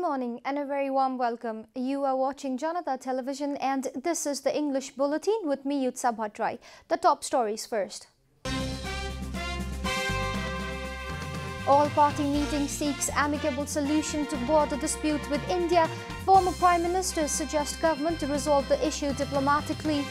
morning and a very warm welcome. You are watching Janata Television and this is the English Bulletin with me, Yutsa Bhattrai. The top stories first. All-party meeting seeks amicable solution to border dispute with India. Former Prime Minister suggests government to resolve the issue diplomatically.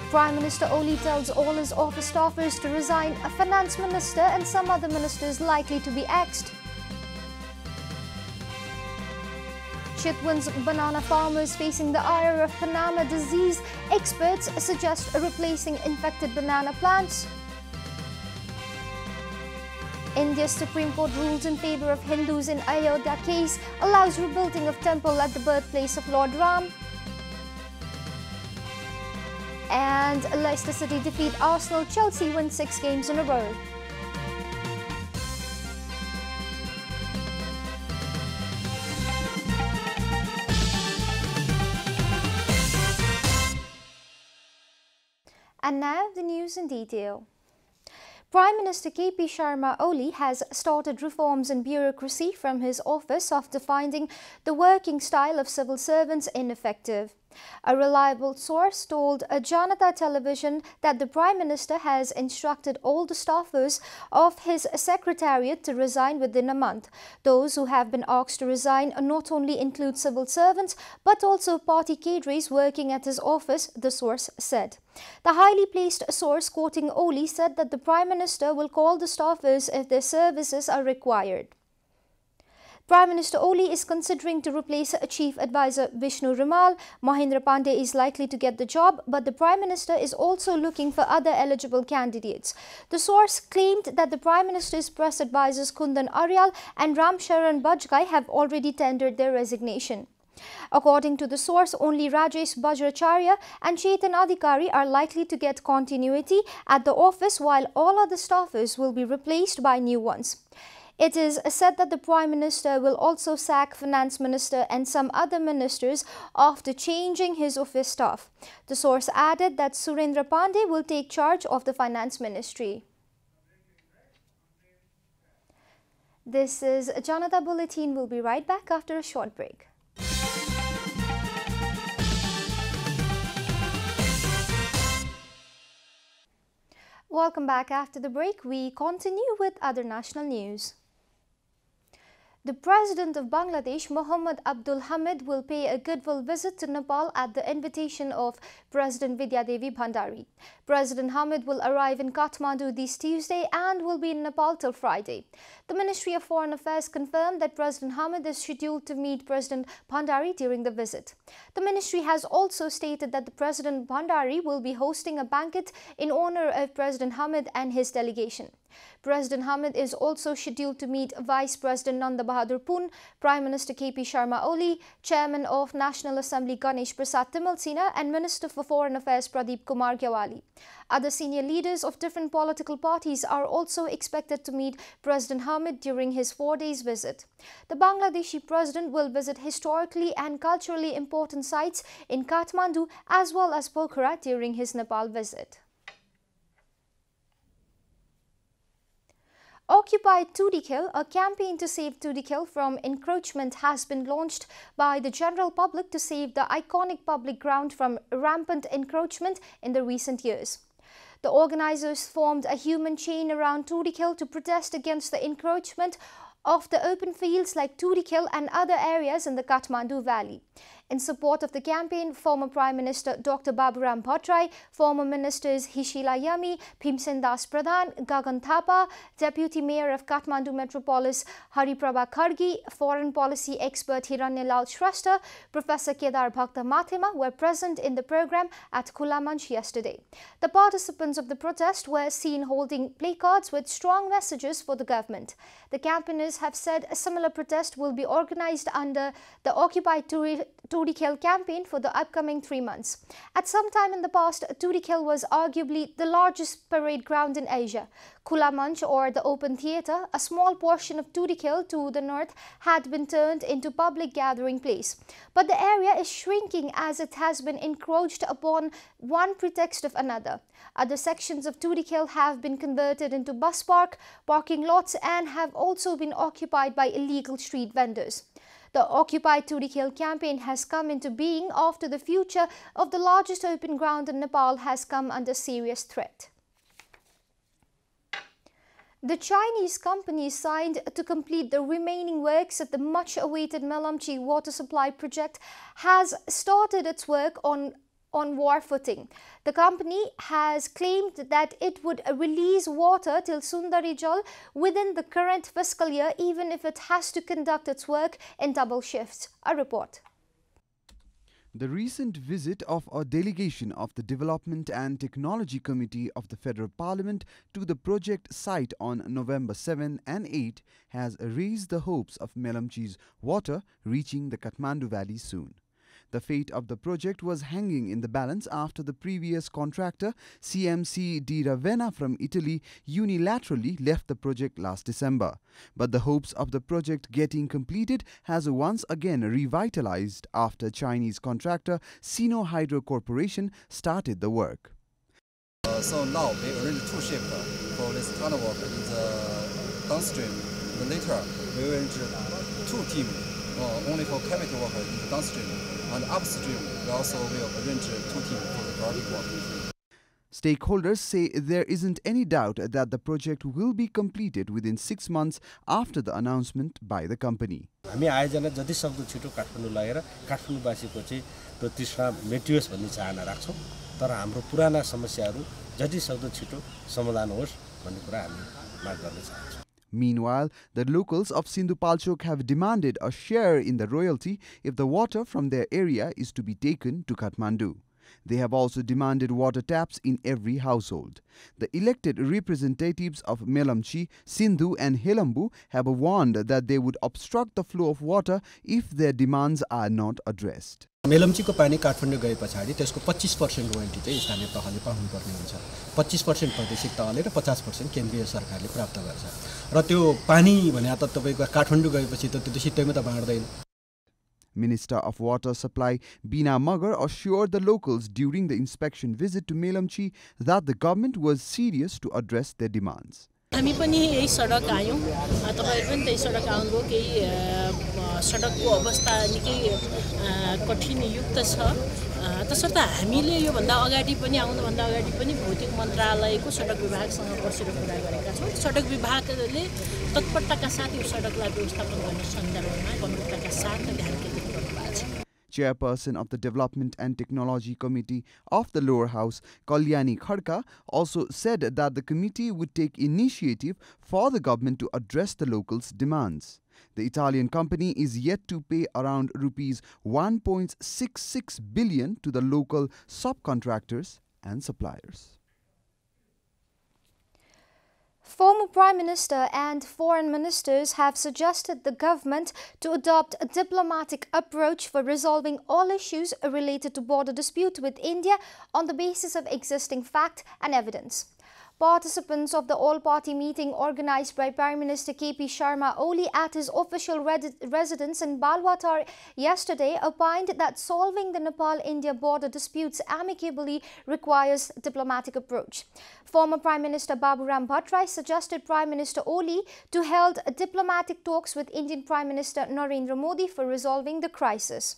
Prime Minister Oli tells all his office staffers to resign. A finance minister and some other ministers likely to be axed. Chitwan's banana farmers facing the ire of Panama disease. Experts suggest replacing infected banana plants. India's Supreme Court rules in favor of Hindus in Ayodhya case, allows rebuilding of temple at the birthplace of Lord Ram. And Leicester City defeat Arsenal, Chelsea win 6 games in a row. And now the news in detail. Prime Minister KP Sharma Oli has started reforms in bureaucracy from his office after finding the working style of civil servants ineffective. A reliable source told JanataTelevision that the Prime Minister has instructed all the staffers of his secretariat to resign within a month. Those who have been asked to resign not only include civil servants but also party cadres working at his office, the source said. The highly placed source quoting Oli said that the Prime Minister will call the staffers if their services are required. Prime Minister Oli is considering to replace Chief Advisor Vishnu Rimal. Mahendra Pandey is likely to get the job, but the Prime Minister is also looking for other eligible candidates. The source claimed that the Prime Minister's press advisors Kundan Aryal and Ram Sharan Bajgai have already tendered their resignation. According to the source, only Rajesh Bajracharya and Chetan Adhikari are likely to get continuity at the office, while all other staffers will be replaced by new ones. It is said that the Prime Minister will also sack Finance Minister and some other ministers after changing his office staff. The source added that Surendra Pandey will take charge of the Finance Ministry. This is Janata Bulletin. We'll be right back after a short break. Welcome back after the break. We continue with other national news. The President of Bangladesh, Mohammad Abdul Hamid, will pay a goodwill visit to Nepal at the invitation of President Vidya Devi Bhandari. President Hamid will arrive in Kathmandu this Tuesday and will be in Nepal till Friday. The Ministry of Foreign Affairs confirmed that President Hamid is scheduled to meet President Bhandari during the visit. The ministry has also stated that the President Bhandari will be hosting a banquet in honor of President Hamid and his delegation. President Hamid is also scheduled to meet Vice President Nanda Bahadur Pun, Prime Minister KP Sharma Oli, Chairman of National Assembly Ganesh Prasad Timalsina and Minister for Foreign Affairs Pradeep Kumar Gyawali. Other senior leaders of different political parties are also expected to meet President Hamid during his 4 days visit. The Bangladeshi President will visit historically and culturally important sites in Kathmandu as well as Pokhara during his Nepal visit. Occupy Tudikil, a campaign to save Tudikil from encroachment, has been launched by the general public to save the iconic public ground from rampant encroachment in the recent years. The organizers formed a human chain around Tudikil to protest against the encroachment of the open fields like Tudikil and other areas in the Kathmandu Valley. In support of the campaign, former Prime Minister Dr. Baburam Bhattrai, former Ministers Hishila Yami, Bhimsen Das Pradhan, Gagan Thapa, Deputy Mayor of Kathmandu Metropolis Hariprabha Khargi, Foreign Policy Expert Hiranyalal Shrestha, Professor Kedar Bhakta Mathema were present in the program at Khula Manch yesterday. The participants of the protest were seen holding placards with strong messages for the government. The campaigners have said a similar protest will be organized under the Occupy Tudikal campaign for the upcoming 3 months. At some time in the past, Tudikal was arguably the largest parade ground in Asia. Khula Manch, or the open theatre, a small portion of Tudikal to the north, had been turned into public gathering place. But the area is shrinking as it has been encroached upon one pretext of another. Other sections of Tudikal have been converted into bus parking lots, and have also been occupied by illegal street vendors. The Occupy Tudikal campaign has come into being after the future of the largest open ground in Nepal has come under serious threat. The Chinese company signed to complete the remaining works at the much-awaited Melamchi water supply project has started its work on war footing. The company has claimed that it would release water till Sundarijal within the current fiscal year, even if it has to conduct its work in double shifts. A report. The recent visit of a delegation of the Development and Technology Committee of the Federal Parliament to the project site on November 7 and 8 has raised the hopes of Melamchi's water reaching the Kathmandu Valley soon. The fate of the project was hanging in the balance after the previous contractor, CMC Di Ravenna from Italy, unilaterally left the project last December. But the hopes of the project getting completed has once again revitalized after Chinese contractor Sino Hydro Corporation started the work. So now we arranged two shifts for this tunnel work in the downstream. Later we arranged two teams only for chemical work in the downstream. And upstream, we also will arrange two teams for the hydraulic work. Stakeholders say there isn't any doubt that the project will be completed within 6 months after the announcement by the company. हामी आयोजना जति सक्दो छिटो काठमाडौँ लगेर काठमाडौँवासीको चाहिँ त्यो तृष्णा मेटियोस् भन्ने चाहना राख्छौं तर हाम्रो पुराना समस्याहरू जति सक्दो छिटो समाधान होस् भन्ने कुरा हामी माग गर्न चाहन्छौं. Meanwhile, the locals of Sindhupalchok have demanded a share in the royalty if the water from their area is to be taken to Kathmandu. They have also demanded water taps in every household. The elected representatives of Melamchi, Sindhu and Helambu have warned that they would obstruct the flow of water if their demands are not addressed. मेलम्चीको पानी काठमाडौँ गए पछाडी त्यसको 25% royalty चाहिँ स्थानीय तहले पाउनुपर्ने हुन्छ. 25% प्रादेशिक तहले र 50% केन्द्रीय सरकारले प्राप्त गर्छ. र त्यो पानी भने त तपाईको काठमाडौँ गएपछि त त्यो सित्तैमा त बाँड्दैन. Minister of Water Supply Bina Magar assured the locals during the inspection visit to Melamchi that the government was serious to address their demands. हामी पनि यही सडक आयौं तपाईहरु पनि त्यही सडक आउनुभयो केही सडकको अवस्था निकै कठिन युक्त छ तसर्थ हामीले यो भन्दा अगाडि पनि आउनु भन्दा अगाडि पनि भौतिक मन्त्रालयको सडक विभागसँग बसेर कुरा गरेका छौं सडक विभागले तत्परताका साथ यो सडकलाई व्यवस्थापन गर्ने सन्दर्भमा गम्भीरताका साथ ध्यान केन्द्रित गर्नुभएको छ. Chairperson of the Development and Technology Committee of the Lower House, Kalyani Khadka, also said that the committee would take initiative for the government to address the locals' demands. The Italian company is yet to pay around rupees 1.66 billion to the local subcontractors and suppliers. Former Prime Minister and foreign ministers have suggested the government to adopt a diplomatic approach for resolving all issues related to border dispute with India on the basis of existing fact and evidence. Participants of the all-party meeting organized by Prime Minister KP Sharma Oli at his official residence in Balwatar yesterday opined that solving the Nepal-India border disputes amicably requires a diplomatic approach. Former Prime Minister Baburam Bhattarai suggested Prime Minister Oli to hold diplomatic talks with Indian Prime Minister Narendra Modi for resolving the crisis.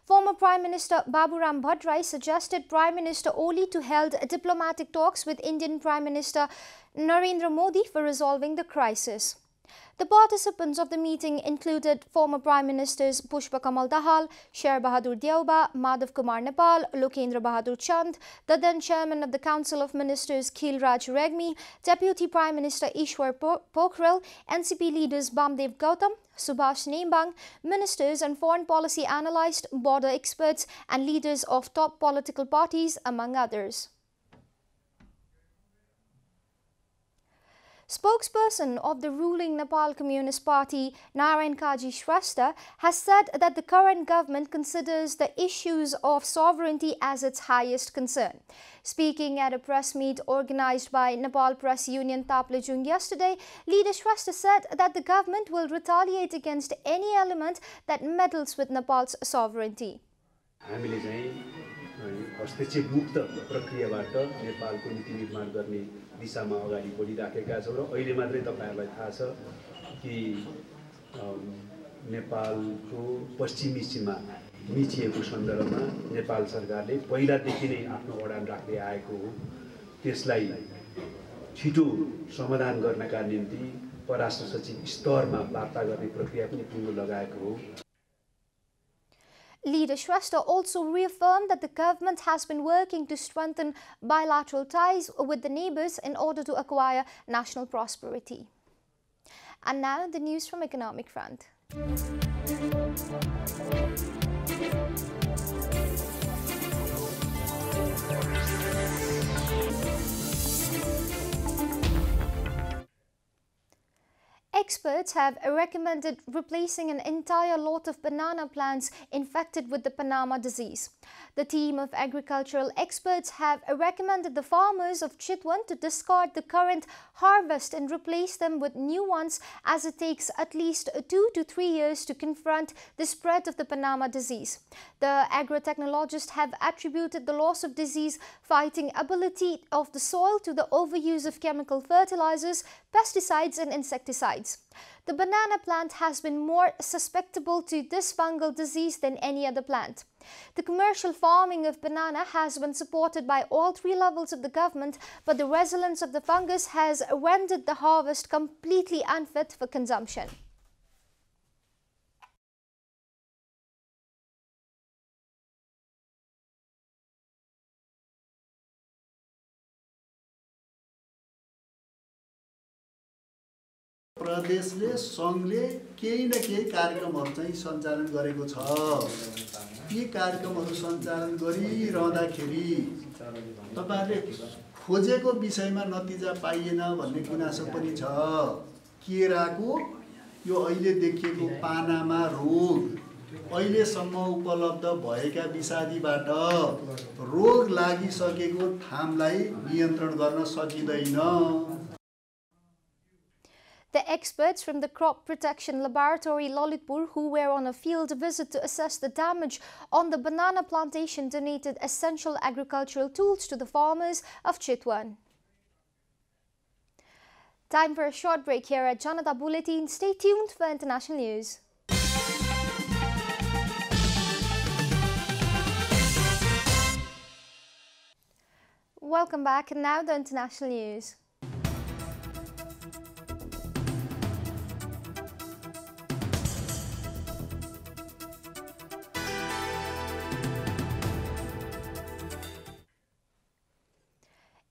Former Prime Minister Baburam Bhattarai suggested Prime Minister Oli to hold diplomatic talks with Indian Prime Minister Narendra Modi for resolving the crisis. The participants of the meeting included former Prime Ministers Pushpa Kamal Dahal, Sher Bahadur Deuba, Madhav Kumar Nepal, Lokendra Bahadur Chand, the then Chairman of the Council of Ministers Khil Raj Regmi, Deputy Prime Minister Ishwar Pokhrel, NCP leaders Bamdev Gautam, Subhash Nembang, ministers and foreign policy analysts, border experts and leaders of top political parties, among others. Spokesperson of the ruling Nepal Communist Party, Narayan Kaji Shrestha, has said that the current government considers the issues of sovereignty as its highest concern. Speaking at a press meet organized by Nepal Press Union Taplejung yesterday, leader Shrestha said that the government will retaliate against any element that meddles with Nepal's sovereignty. हस्तक्षेप मुक्त प्रक्रियाबाट नेपालको नीति निर्माण गर्ने दिशामा अगाडि बढिराखेका छौं र अहिले मात्रै तपाईहरुलाई थाहा छ कि नेपालको पश्चिमी सीमा मिचिएको सन्दर्भमा नेपाल सरकारले पहिलादेखि नै आफ्नो अडान राख्दै आएको हो। त्यसलाई छिटो समाधान गर्नका निम्ति परराष्ट्र सचिव स्तरमा वार्ता गर्ने प्रक्रिया पनि टुङ्गो लगाएको हो। Leader Shrestha also reaffirmed that the government has been working to strengthen bilateral ties with the neighbours in order to acquire national prosperity. And now the news from Economic Front. Experts have recommended replacing an entire lot of banana plants infected with the Panama disease. The team of agricultural experts have recommended the farmers of Chitwan to discard the current harvest and replace them with new ones, as it takes at least 2 to 3 years to confront the spread of the Panama disease. The agrotechnologists have attributed the loss of disease-fighting ability of the soil to the overuse of chemical fertilizers, pesticides and insecticides. The banana plant has been more susceptible to this fungal disease than any other plant. The commercial farming of banana has been supported by all 3 levels of the government, but the resilience of the fungus has rendered the harvest completely unfit for consumption. प्रदेशले संघले केही न केही कार्यक्रमहरु चाहिँ सञ्चालन गरेको छ। यी कार्यक्रमहरु सञ्चालन गरिरहँदाखेरि तपाईहरुले खोजेको विषयमा नतिजा पाइएन भन्ने गुनासो पनि छ। केराको यो अहिले देखिएको पानामा रोग अहिलेसम्म उपलब्ध भएका विषादीबाट रोग लागिसकेको थामलाई नियन्त्रण गर्न सकिदैन। The experts from the Crop Protection Laboratory Lalitpur, who were on a field visit to assess the damage on the banana plantation, donated essential agricultural tools to the farmers of Chitwan. Time for a short break here at Janata Bulletin. Stay tuned for international news. Welcome back, and now the international news.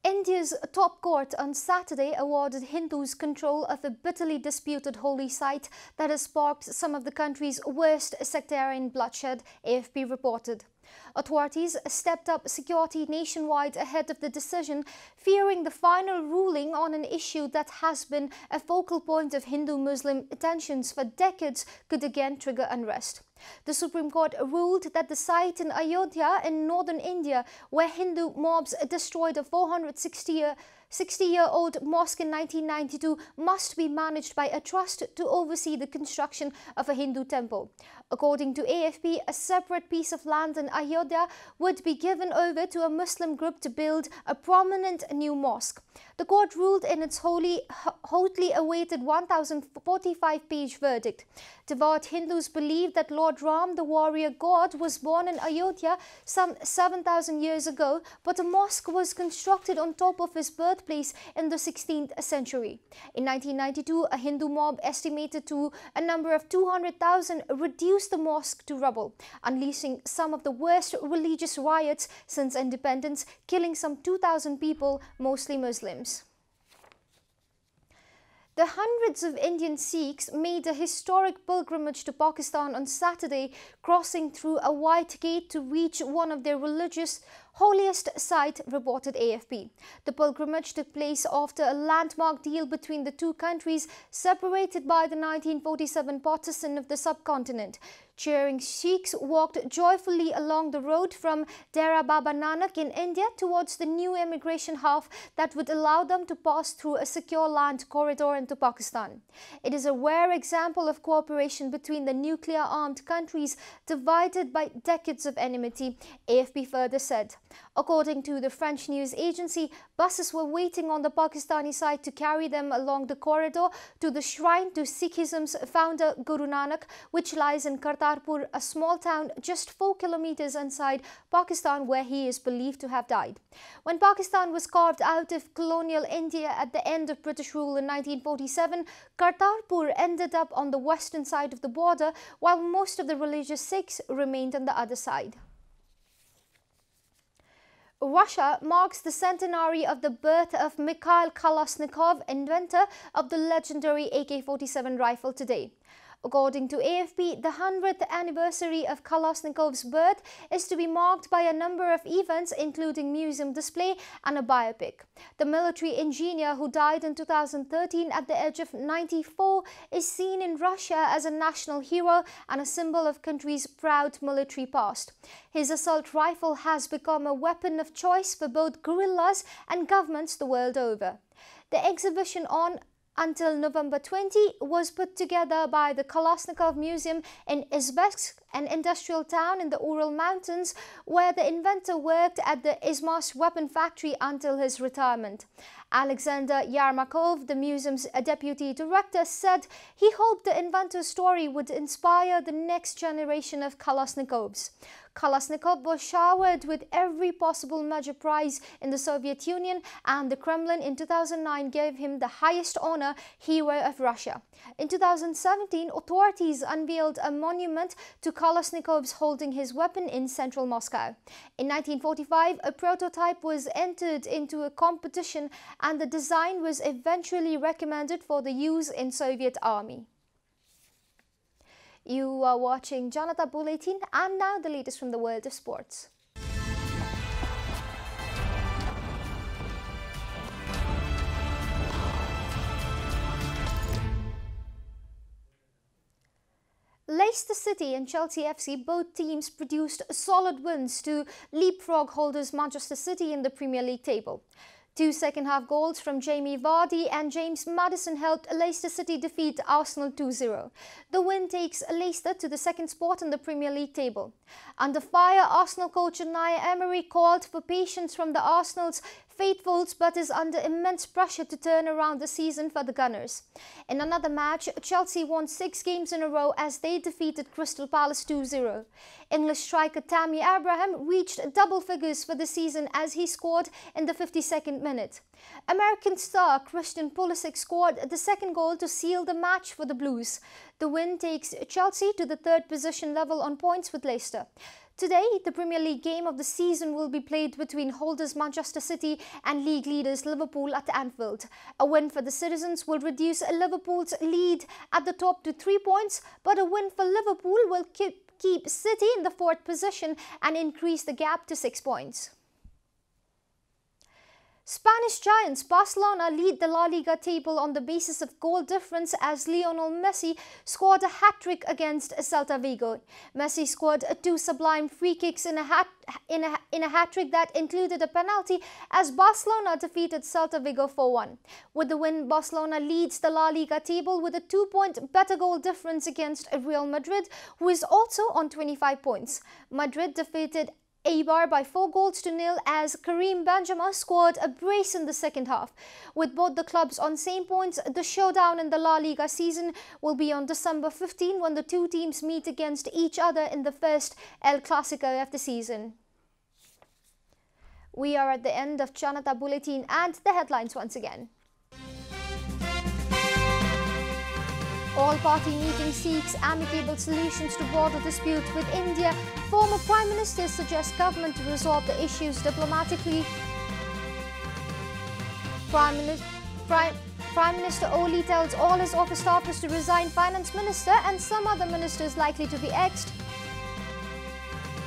India's top court on Saturday awarded Hindus control of a bitterly disputed holy site that has sparked some of the country's worst sectarian bloodshed, AFP reported. Authorities stepped up security nationwide ahead of the decision, fearing the final ruling on an issue that has been a focal point of Hindu-Muslim tensions for decades could again trigger unrest. The Supreme Court ruled that the site in Ayodhya in northern India, where Hindu mobs destroyed a 460-year-old mosque in 1992, must be managed by a trust to oversee the construction of a Hindu temple. According to AFP, a separate piece of land in Ayodhya would be given over to a Muslim group to build a prominent new mosque. The court ruled in its hotly awaited 1,045-page verdict. Devout Hindus believe that Lord Ram, the warrior god, was born in Ayodhya some 7,000 years ago, but a mosque was constructed on top of his birthplace in the 16th century. In 1992, a Hindu mob estimated to a number of 200,000 reduced the mosque to rubble, unleashing some of the worst religious riots since independence, killing some 2,000 people, mostly Muslims. The hundreds of Indian Sikhs made a historic pilgrimage to Pakistan on Saturday, crossing through a white gate to reach one of their religious holiest site, reported AFP. The pilgrimage took place after a landmark deal between the two countries separated by the 1947 partition of the subcontinent. Cheering Sikhs walked joyfully along the road from Dera Baba Nanak in India towards the new immigration hub that would allow them to pass through a secure land corridor into Pakistan. It is a rare example of cooperation between the nuclear-armed countries divided by decades of enmity, AFP further said. According to the French news agency, buses were waiting on the Pakistani side to carry them along the corridor to the shrine to Sikhism's founder Guru Nanak, which lies in Kartarpur, a small town just 4 kilometers inside Pakistan where he is believed to have died. When Pakistan was carved out of colonial India at the end of British rule in 1947, Kartarpur ended up on the western side of the border, while most of the religious Sikhs remained on the other side. Russia marks the centenary of the birth of Mikhail Kalashnikov, inventor of the legendary AK-47 rifle, today. According to AFP, the 100th anniversary of Kalashnikov's birth is to be marked by a number of events, including museum display and a biopic. The military engineer, who died in 2013 at the age of 94, is seen in Russia as a national hero and a symbol of country's proud military past. His assault rifle has become a weapon of choice for both guerrillas and governments the world over. The exhibition on until November 20 was put together by the Kalashnikov Museum in Izbeksk, an industrial town in the Ural Mountains, where the inventor worked at the Izmast weapon factory until his retirement. Alexander Yarmakov, the museum's deputy director, said he hoped the inventor's story would inspire the next generation of Kalashnikovs. Kalashnikov was showered with every possible major prize in the Soviet Union, and the Kremlin in 2009 gave him the highest honor, Hero of Russia. In 2017, authorities unveiled a monument to Kalashnikov's holding his weapon in central Moscow. In 1945, a prototype was entered into a competition, and the design was eventually recommended for the use in Soviet army. You are watching Janata Bulletin, and now the latest from the world of sports. Leicester City and Chelsea FC, both teams produced solid wins to leapfrog holders Manchester City in the Premier League table. 2 second-half goals from Jamie Vardy and James Maddison helped Leicester City defeat Arsenal 2-0. The win takes Leicester to the second spot in the Premier League table. Under fire, Arsenal coach Unai Emery called for patience from the Arsenal's faithfuls, but is under immense pressure to turn around the season for the Gunners. In another match, Chelsea won 6 games in a row as they defeated Crystal Palace 2-0. English striker Tammy Abraham reached double figures for the season as he scored in the 52nd minute. American star Christian Pulisic scored the second goal to seal the match for the Blues. The win takes Chelsea to the 3rd position level on points with Leicester. Today, the Premier League game of the season will be played between holders Manchester City and league leaders Liverpool at Anfield. A win for the citizens will reduce Liverpool's lead at the top to 3 points, but a win for Liverpool will keep City in the 4th position and increase the gap to 6 points. Spanish giants Barcelona lead the La Liga table on the basis of goal difference as Lionel Messi scored a hat-trick against Celta Vigo. Messi scored 2 sublime free kicks in a hat-trick that included a penalty as Barcelona defeated Celta Vigo 4-1. With the win, Barcelona leads the La Liga table with a 2-point better goal difference against Real Madrid, who is also on 25 points. Madrid defeated Eibar by 4-0 as Karim Benzema scored a brace in the second half. With both the clubs on same points, the showdown in the La Liga season will be on December 15 when the two teams meet against each other in the first El Clasico of the season. We are at the end of Janata Bulletin, and the headlines once again. All-party meeting seeks amicable solutions to border dispute with India. Former Prime Minister suggests government to resolve the issues diplomatically. Prime Minister Oli tells all his office staffers to resign. Finance Minister and some other ministers likely to be axed.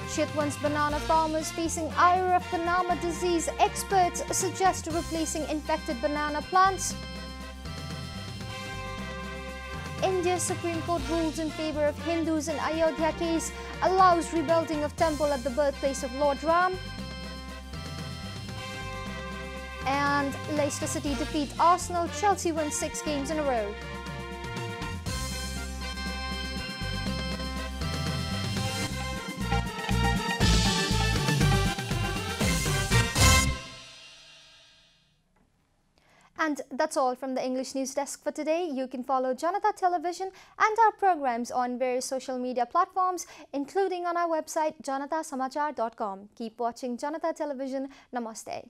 Chitwan's banana farmers facing ire of Panama disease. Experts suggest replacing infected banana plants. India's Supreme Court rules in favor of Hindus in Ayodhya case, allows rebuilding of temple at the birthplace of Lord Ram. And Leicester City defeat Arsenal, Chelsea wins 6 games in a row. And that's all from the English News Desk for today. You can follow Janata Television and our programs on various social media platforms, including on our website janatasamachar.com. Keep watching Janata Television. Namaste.